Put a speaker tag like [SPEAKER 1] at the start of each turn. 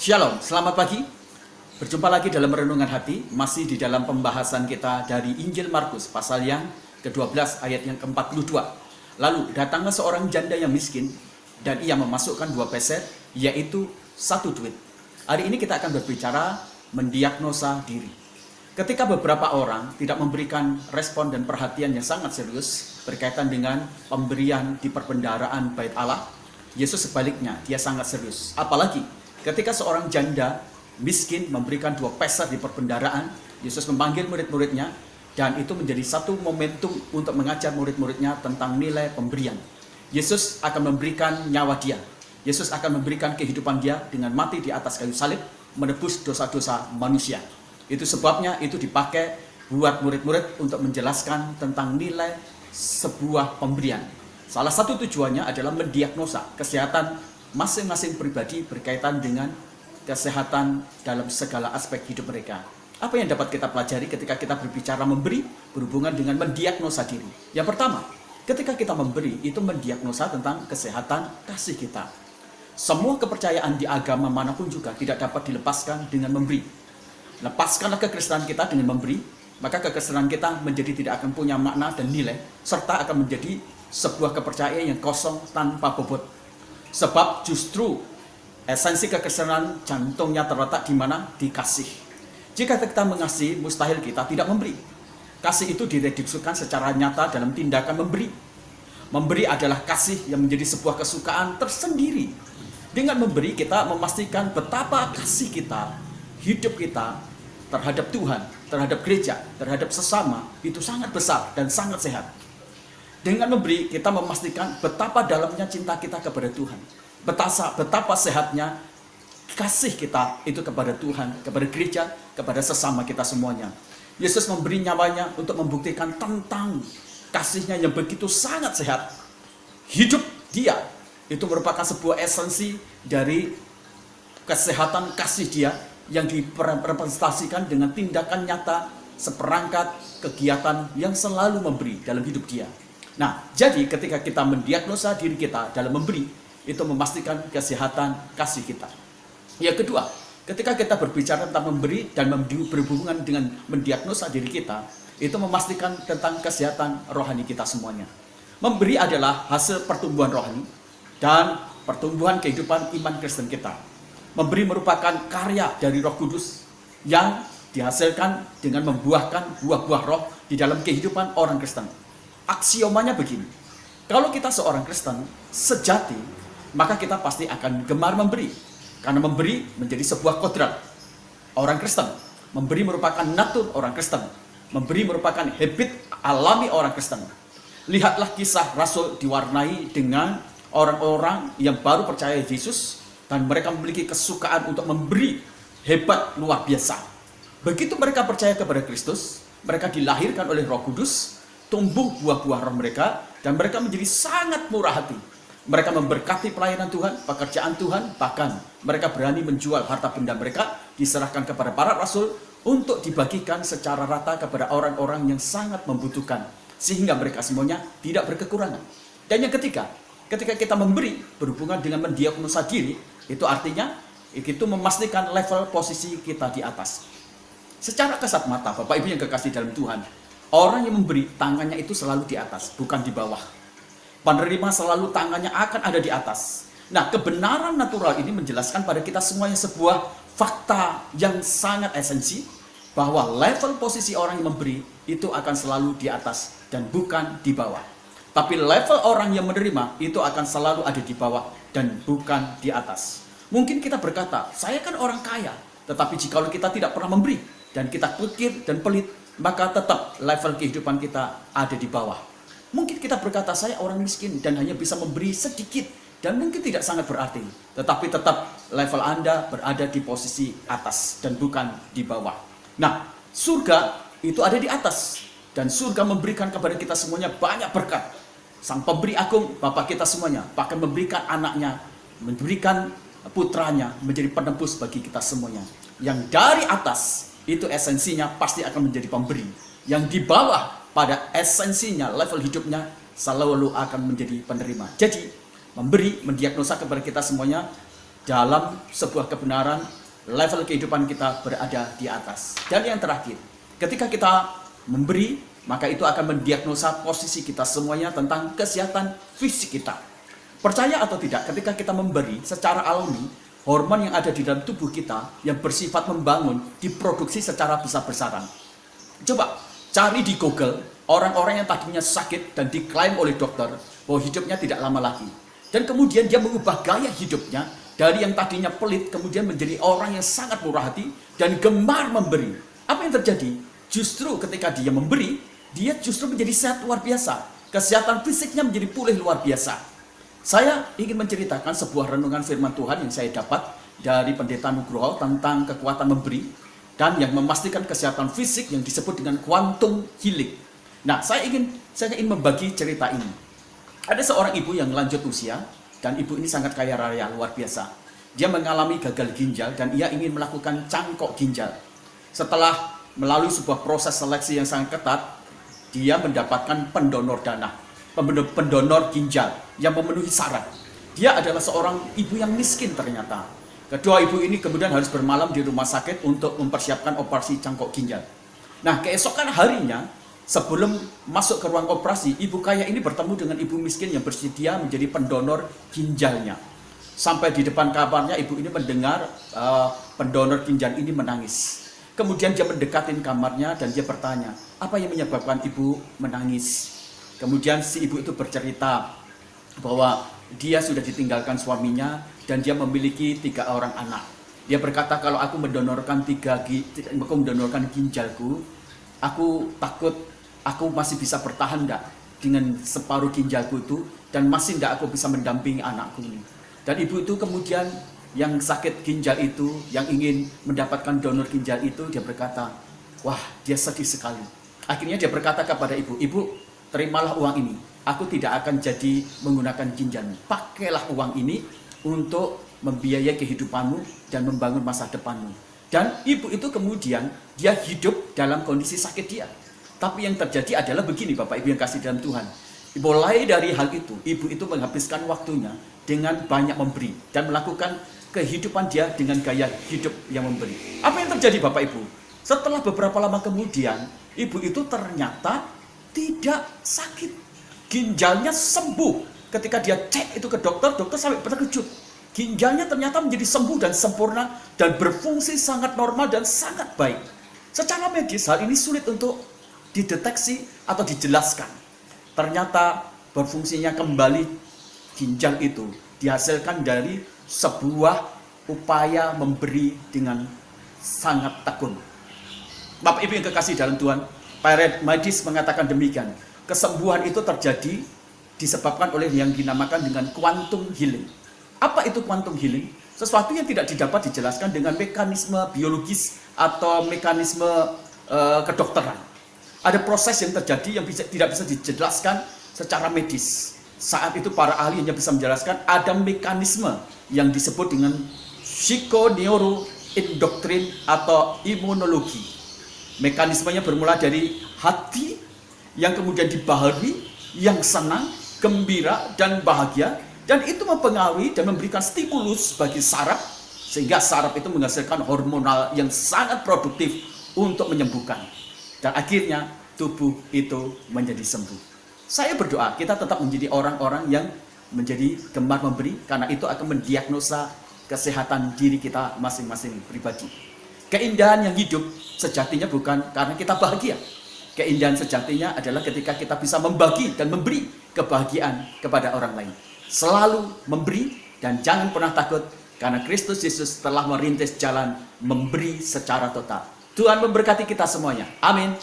[SPEAKER 1] Shalom, selamat pagi. Berjumpa lagi dalam Renungan Hati, masih di dalam pembahasan kita dari Injil Markus, pasal yang ke-12 ayat yang ke-42. Lalu datanglah seorang janda yang miskin, dan ia memasukkan 2 peser, yaitu 1 duit. Hari ini kita akan berbicara mendiagnosa diri. Ketika beberapa orang tidak memberikan respon dan perhatian yang sangat serius berkaitan dengan pemberian di perbendaharaan Bait Allah, Yesus sebaliknya, dia sangat serius. Apalagi ketika seorang janda miskin memberikan 2 peser di perbendaharaan, Yesus memanggil murid-muridnya, dan itu menjadi satu momentum untuk mengajar murid-muridnya tentang nilai pemberian. Yesus akan memberikan nyawa dia. Yesus akan memberikan kehidupan dia dengan mati di atas kayu salib, menebus dosa-dosa manusia. Itu sebabnya itu dipakai buat murid-murid untuk menjelaskan tentang nilai sebuah pemberian. Salah satu tujuannya adalah mendiagnosa kesehatan masing-masing pribadi berkaitan dengan kesehatan dalam segala aspek hidup mereka. Apa yang dapat kita pelajari ketika kita berbicara memberi berhubungan dengan mendiagnosa diri? Yang pertama, ketika kita memberi itu mendiagnosa tentang kesehatan kasih kita. Semua kepercayaan di agama manapun juga tidak dapat dilepaskan dengan memberi. Lepaskanlah kekristenan kita dengan memberi, maka kekristenan kita menjadi tidak akan punya makna dan nilai, serta akan menjadi sebuah kepercayaan yang kosong tanpa bobot. Sebab justru esensi kekristenan jantungnya terletak di mana? Di kasih. Jika kita mengasihi, mustahil kita tidak memberi. Kasih itu direduksikan secara nyata dalam tindakan memberi. Memberi adalah kasih yang menjadi sebuah kesukaan tersendiri. Dengan memberi kita memastikan betapa kasih kita, hidup kita terhadap Tuhan, terhadap gereja, terhadap sesama itu sangat besar dan sangat sehat. Dengan memberi kita memastikan betapa dalamnya cinta kita kepada Tuhan. Betapa sehatnya kasih kita itu kepada Tuhan, kepada gereja, kepada sesama kita semuanya. Yesus memberi nyawanya untuk membuktikan tentang kasihnya yang begitu sangat sehat. Hidup dia itu merupakan sebuah esensi dari kesehatan kasih dia yang direpresentasikan dengan tindakan nyata seperangkat kegiatan yang selalu memberi dalam hidup dia. Nah, jadi ketika kita mendiagnosa diri kita dalam memberi, itu memastikan kesehatan kasih kita. Yang kedua, ketika kita berbicara tentang memberi dan berhubungan dengan mendiagnosa diri kita, itu memastikan tentang kesehatan rohani kita semuanya. Memberi adalah hasil pertumbuhan rohani dan pertumbuhan kehidupan iman Kristen kita. Memberi merupakan karya dari Roh Kudus yang dihasilkan dengan membuahkan buah-buah roh di dalam kehidupan orang Kristen. Aksiomanya begini, kalau kita seorang Kristen sejati, maka kita pasti akan gemar memberi. Karena memberi menjadi sebuah kodrat orang Kristen. Memberi merupakan natur orang Kristen. Memberi merupakan habit alami orang Kristen. Lihatlah kisah Rasul diwarnai dengan orang-orang yang baru percaya Yesus, dan mereka memiliki kesukaan untuk memberi hebat luar biasa. Begitu mereka percaya kepada Kristus, mereka dilahirkan oleh Roh Kudus, tumbuh buah-buah roh mereka, dan mereka menjadi sangat murah hati. Mereka memberkati pelayanan Tuhan, pekerjaan Tuhan, bahkan mereka berani menjual harta benda mereka, diserahkan kepada para rasul untuk dibagikan secara rata kepada orang-orang yang sangat membutuhkan, sehingga mereka semuanya tidak berkekurangan. Dan yang ketiga, ketika kita memberi berhubungan dengan mendiagnosa diri, itu artinya itu memastikan level posisi kita di atas. Secara kasat mata, Bapak Ibu yang kekasih dalam Tuhan, orang yang memberi tangannya itu selalu di atas, bukan di bawah. Penerima selalu tangannya akan ada di atas. Nah, kebenaran natural ini menjelaskan pada kita semuanya sebuah fakta yang sangat esensi, bahwa level posisi orang yang memberi itu akan selalu di atas dan bukan di bawah. Tapi level orang yang menerima itu akan selalu ada di bawah dan bukan di atas. Mungkin kita berkata, saya kan orang kaya, tetapi jika kita tidak pernah memberi dan kita pikir dan pelit, maka tetap level kehidupan kita ada di bawah. Mungkin kita berkata, saya orang miskin dan hanya bisa memberi sedikit dan mungkin tidak sangat berarti, tetapi tetap level Anda berada di posisi atas dan bukan di bawah. Nah, surga itu ada di atas, dan surga memberikan kepada kita semuanya banyak berkat. Sang pemberi agung, Bapa kita semuanya, bahkan memberikan anaknya, memberikan putranya menjadi penebus bagi kita semuanya. Yang dari atas itu esensinya pasti akan menjadi pemberi. Yang di bawah pada esensinya, level hidupnya selalu akan menjadi penerima. Jadi, memberi, mendiagnosa kepada kita semuanya dalam sebuah kebenaran, level kehidupan kita berada di atas. Dan yang terakhir, ketika kita memberi, maka itu akan mendiagnosa posisi kita semuanya tentang kesehatan fisik kita. Percaya atau tidak, ketika kita memberi secara alami, hormon yang ada di dalam tubuh kita yang bersifat membangun diproduksi secara besar-besaran. Coba cari di Google orang-orang yang tadinya sakit dan diklaim oleh dokter bahwa hidupnya tidak lama lagi. Dan kemudian dia mengubah gaya hidupnya dari yang tadinya pelit kemudian menjadi orang yang sangat murah hati dan gemar memberi. Apa yang terjadi? Justru ketika dia memberi, dia justru menjadi sehat luar biasa. Kesehatan fisiknya menjadi pulih luar biasa. Saya ingin menceritakan sebuah renungan firman Tuhan yang saya dapat dari Pendeta Nugroho tentang kekuatan memberi dan yang memastikan kesehatan fisik yang disebut dengan quantum healing. Nah, saya ingin membagi cerita ini. Ada seorang ibu yang lanjut usia dan ibu ini sangat kaya raya luar biasa. Dia mengalami gagal ginjal dan ia ingin melakukan cangkok ginjal. Setelah melalui sebuah proses seleksi yang sangat ketat, dia mendapatkan pendonor darah, pendonor ginjal yang memenuhi syarat. Dia adalah seorang ibu yang miskin ternyata. Kedua ibu ini kemudian harus bermalam di rumah sakit untuk mempersiapkan operasi cangkok ginjal. Nah, keesokan harinya, sebelum masuk ke ruang operasi, ibu kaya ini bertemu dengan ibu miskin yang bersedia menjadi pendonor ginjalnya. Sampai di depan kamarnya, ibu ini mendengar pendonor ginjal ini menangis. Kemudian dia mendekatin kamarnya dan dia bertanya, apa yang menyebabkan ibu menangis? Kemudian si ibu itu bercerita bahwa dia sudah ditinggalkan suaminya dan dia memiliki 3 orang anak. Dia berkata, kalau aku mendonorkan ginjalku, aku takut aku masih bisa bertahan enggak dengan separuh ginjalku itu dan masih enggak aku bisa mendampingi anakku ini. Dan ibu itu kemudian yang sakit ginjal itu, yang ingin mendapatkan donor ginjal itu, dia berkata, wah, dia sedih sekali. Akhirnya dia berkata kepada ibu, ibu, terimalah uang ini. Aku tidak akan jadi menggunakan ginjalmu. Pakailah uang ini untuk membiayai kehidupanmu dan membangun masa depanmu. Dan ibu itu kemudian dia hidup dalam kondisi sakit dia. Tapi yang terjadi adalah begini Bapak Ibu yang kasih dalam Tuhan. Mulai dari hal itu, ibu itu menghabiskan waktunya dengan banyak memberi dan melakukan kehidupan dia dengan gaya hidup yang memberi. Apa yang terjadi Bapak Ibu? Setelah beberapa lama kemudian, ibu itu ternyata tidak sakit. Ginjalnya sembuh. Ketika dia cek itu ke dokter, dokter sampai terkejut. Ginjalnya ternyata menjadi sembuh dan sempurna dan berfungsi sangat normal dan sangat baik. Secara medis hal ini sulit untuk dideteksi atau dijelaskan. Ternyata berfungsinya kembali ginjal itu dihasilkan dari sebuah upaya memberi dengan sangat tekun. Bapak Ibu yang kekasih dalam Tuhan, para medis mengatakan demikian. Kesembuhan itu terjadi disebabkan oleh yang dinamakan dengan quantum healing. Apa itu quantum healing? Sesuatu yang tidak dapat dijelaskan dengan mekanisme biologis atau mekanisme kedokteran. Ada proses yang terjadi yang tidak bisa dijelaskan secara medis. Saat itu para ahli hanya bisa menjelaskan ada mekanisme yang disebut dengan psikoneuroendoktrin atau imunologi. Mekanismenya bermula dari hati yang kemudian dibaharui, yang senang, gembira, dan bahagia. Dan itu mempengaruhi dan memberikan stimulus bagi saraf, sehingga saraf itu menghasilkan hormonal yang sangat produktif untuk menyembuhkan. Dan akhirnya tubuh itu menjadi sembuh. Saya berdoa kita tetap menjadi orang-orang yang menjadi gemar memberi, karena itu akan mendiagnosa kesehatan diri kita masing-masing pribadi. Keindahan yang hidup sejatinya bukan karena kita bahagia. Keindahan sejatinya adalah ketika kita bisa membagi dan memberi kebahagiaan kepada orang lain. Selalu memberi dan jangan pernah takut, karena Kristus Yesus telah merintis jalan memberi secara total. Tuhan memberkati kita semuanya. Amin.